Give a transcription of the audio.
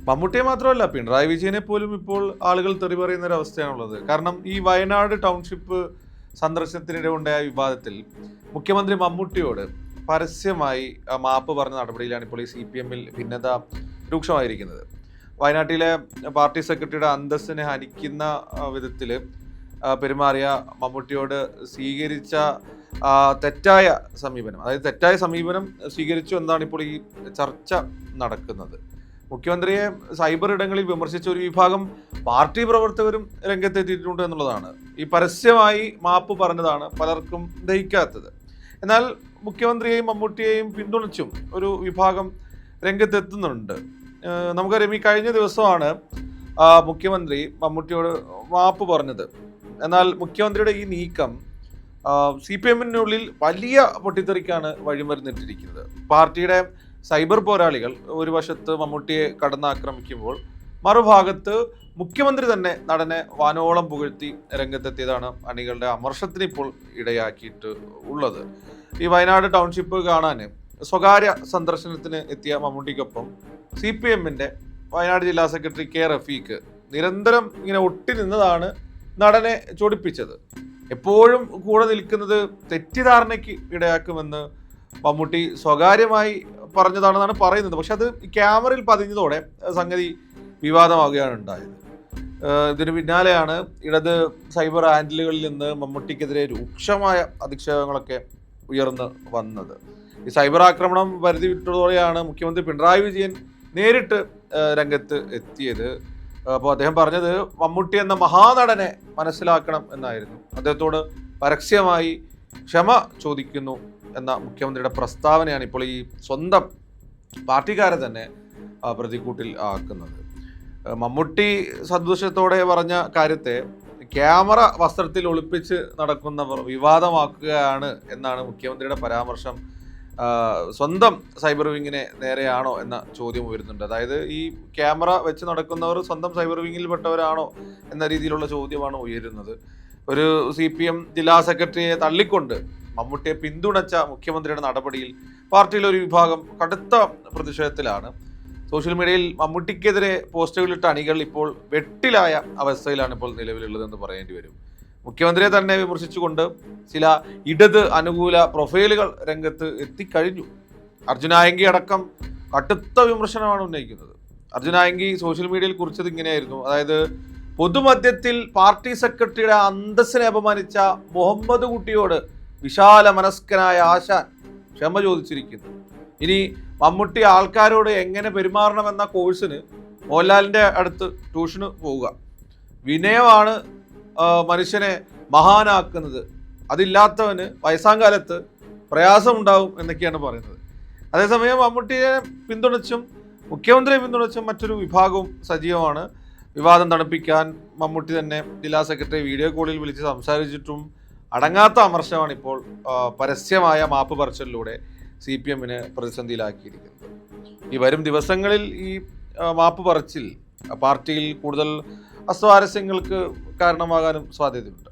മമ്മൂട്ടിയെ മാത്രമല്ല, പിണറായി വിജയനെ പോലും ഇപ്പോൾ ആളുകൾ തെറി പറയുന്ന ഒരു അവസ്ഥയാണുള്ളത്. കാരണം ഈ വയനാട് ടൗൺഷിപ്പ് സന്ദർശനത്തിനിടെ ഉണ്ടായ വിവാദത്തിൽ മുഖ്യമന്ത്രി മമ്മൂട്ടിയോട് പരസ്യമായി മാപ്പ് പറഞ്ഞ നടപടിയിലാണ് ഇപ്പോൾ ഈ CPM-ൽ ഭിന്നത രൂക്ഷമായിരിക്കുന്നത്. വയനാട്ടിലെ പാർട്ടി സെക്രട്ടറിയുടെ അന്തസ്സിനെ ഹനിക്കുന്ന വിധത്തിൽ പെരുമാറിയ മമ്മൂട്ടിയോട് സ്വീകരിച്ച തെറ്റായ സമീപനം, അതായത് തെറ്റായ സമീപനം സ്വീകരിച്ചു എന്നാണ് ഇപ്പോൾ ഈ ചർച്ച നടക്കുന്നത്. മുഖ്യമന്ത്രിയെ സൈബർ ഇടങ്ങളിൽ വിമർശിച്ച ഒരു വിഭാഗം പാർട്ടി പ്രവർത്തകരും രംഗത്തെത്തിയിട്ടുണ്ട് എന്നുള്ളതാണ്. ഈ പരസ്യമായി മാപ്പ് പറഞ്ഞതാണ് പലർക്കും ദഹിക്കാത്തത്. എന്നാൽ മുഖ്യമന്ത്രിയെയും മമ്മൂട്ടിയെയും പിന്തുണച്ചും ഒരു വിഭാഗം രംഗത്തെത്തുന്നുണ്ട്. നമുക്കറിയാം, ഈ കഴിഞ്ഞ ദിവസമാണ് മുഖ്യമന്ത്രി മമ്മൂട്ടിയോട് മാപ്പ് പറഞ്ഞത്. എന്നാൽ മുഖ്യമന്ത്രിയുടെ ഈ നീക്കം CPM-നുള്ളിൽ വലിയ പൊട്ടിത്തെറിക്കാണ് വഴിമരുന്നിട്ടിരിക്കുന്നത്. പാർട്ടിയുടെ സൈബർ പോരാളികൾ ഒരു വശത്ത് മമ്മൂട്ടിയെ കടന്നാക്രമിക്കുമ്പോൾ മറുഭാഗത്ത് മുഖ്യമന്ത്രി തന്നെ നടനെ വാനോളം പുകഴ്ത്തി രംഗത്തെത്തിയതാണ് അണികളുടെ അമർഷത്തിന് ഇപ്പോൾ ഇടയാക്കിയിട്ട് ഉള്ളത്. ഈ വയനാട് ടൗൺഷിപ്പ് കാണാൻ സ്വകാര്യ സന്ദർശനത്തിന് എത്തിയ മമ്മൂട്ടിക്കൊപ്പം CPM-ന്റെ വയനാട് ജില്ലാ സെക്രട്ടറി K റഫീഖ് നിരന്തരം ഇങ്ങനെ ഒട്ടി നിന്നതാണ് നടനെ ചൊടിപ്പിച്ചത്. എപ്പോഴും കൂടെ നിൽക്കുന്നത് തെറ്റിദ്ധാരണയ്ക്ക് ഇടയാക്കുമെന്ന് മമ്മൂട്ടി സ്വകാര്യമായി പറഞ്ഞതാണെന്നാണ് പറയുന്നത്. പക്ഷെ അത് ക്യാമറയിൽ പതിഞ്ഞതോടെ സംഗതി വിവാദമാവുകയാണ് ഉണ്ടായത്. ഇതിന് പിന്നാലെയാണ് ഇടത് സൈബർ ഹാൻഡിലുകളിൽ നിന്ന് മമ്മൂട്ടിക്കെതിരെ രൂക്ഷമായ അധിക്ഷേപങ്ങളൊക്കെ ഉയർന്നു വന്നത്. ഈ സൈബർ ആക്രമണം പരിധി വിട്ടതോടെയാണ് മുഖ്യമന്ത്രി പിണറായി വിജയൻ നേരിട്ട് രംഗത്ത് എത്തിയത്. അപ്പോൾ അദ്ദേഹം പറഞ്ഞത് മമ്മൂട്ടി എന്ന മഹാനടനെ മനസ്സിലാക്കണം എന്നായിരുന്നു. അദ്ദേഹത്തോട് പരസ്യമായി ക്ഷമ ചോദിക്കുന്നു എന്ന മുഖ്യമന്ത്രിയുടെ പ്രസ്താവനയാണ് ഇപ്പോൾ ഈ സ്വന്തം പാർട്ടിക്കാരെ തന്നെ പ്രതിക്കൂട്ടിൽ ആക്കുന്നത്. മമ്മൂട്ടി സന്തോഷത്തോടെ പറഞ്ഞ കാര്യത്തെ ക്യാമറ വസ്ത്രത്തിൽ ഒളിപ്പിച്ച് നടക്കുന്നവർ വിവാദമാക്കുകയാണ് എന്നാണ് മുഖ്യമന്ത്രിയുടെ പരാമർശം. സ്വന്തം സൈബർ വിങ്ങിനെ നേരെയാണോ എന്ന ചോദ്യം ഉയരുന്നുണ്ട്. അതായത് ഈ ക്യാമറ വെച്ച് നടക്കുന്നവർ സ്വന്തം സൈബർ വിങ്ങിൽപ്പെട്ടവരാണോ എന്ന രീതിയിലുള്ള ചോദ്യമാണ് ഉയരുന്നത്. ഒരു CPM ജില്ലാ സെക്രട്ടറിയെ തള്ളിക്കൊണ്ട് മമ്മൂട്ടിയെ പിന്തുണച്ച മുഖ്യമന്ത്രിയുടെ നടപടിയിൽ പാർട്ടിയിലെ ഒരു വിഭാഗം കടുത്ത പ്രതിഷേധത്തിലാണ്. സോഷ്യൽ മീഡിയയിൽ മമ്മൂട്ടിക്കെതിരെ പോസ്റ്റുകളിട്ട അണികൾ ഇപ്പോൾ വെട്ടിലായ അവസ്ഥയിലാണ് ഇപ്പോൾ നിലവിലുള്ളതെന്ന് പറയേണ്ടി വരും. മുഖ്യമന്ത്രിയെ തന്നെ വിമർശിച്ചുകൊണ്ട് ചില ഇടത് അനുകൂല പ്രൊഫൈലുകൾ രംഗത്ത് എത്തിക്കഴിഞ്ഞു. അർജുനായങ്കി അടക്കം കടുത്ത വിമർശനമാണ് ഉന്നയിക്കുന്നത്. അർജുനായങ്കി സോഷ്യൽ മീഡിയയിൽ കുറിച്ചത് ഇങ്ങനെയായിരുന്നു. അതായത്, പൊതുമധ്യത്തിൽ പാർട്ടി സെക്രട്ടറിയുടെ അന്തസ്സിനെ അപമാനിച്ച മുഹമ്മദ് കുട്ടിയോട് വിശാല മനസ്കനായ ആശാൻ ക്ഷമ ചോദിച്ചിരിക്കുന്നു. ഇനി മമ്മൂട്ടി ആൾക്കാരോട് എങ്ങനെ പെരുമാറണമെന്ന കോഴ്സിന് മോഹൻലാലിൻ്റെ അടുത്ത് ട്യൂഷന് പോവുക. വിനയമാണ് മനുഷ്യനെ മഹാനാക്കുന്നത്. അതില്ലാത്തവന് വയസ്സാം കാലത്ത് പ്രയാസമുണ്ടാവും എന്നൊക്കെയാണ് പറയുന്നത്. അതേസമയം മമ്മൂട്ടിയെ പിന്തുണച്ചും മുഖ്യമന്ത്രിയെ പിന്തുണച്ചും മറ്റൊരു വിഭാഗവും സജീവമാണ്. വിവാദം തണുപ്പിക്കാൻ മമ്മൂട്ടി തന്നെ ജില്ലാ സെക്രട്ടറി വീഡിയോ കോളിൽ വിളിച്ച് സംസാരിച്ചിട്ടും അടങ്ങാത്ത അമർഷമാണ് ഇപ്പോൾ പരസ്യമായ മാപ്പ് പറച്ചിലൂടെ CPM-നെ പ്രതിസന്ധിയിലാക്കിയിരിക്കുന്നത്. ഈ വരും ദിവസങ്ങളിൽ ഈ മാപ്പ് പറച്ചിൽ പാർട്ടിയിൽ കൂടുതൽ അസ്വാരസ്യങ്ങൾക്ക് കാരണമാകാനും സാധ്യതയുണ്ട്.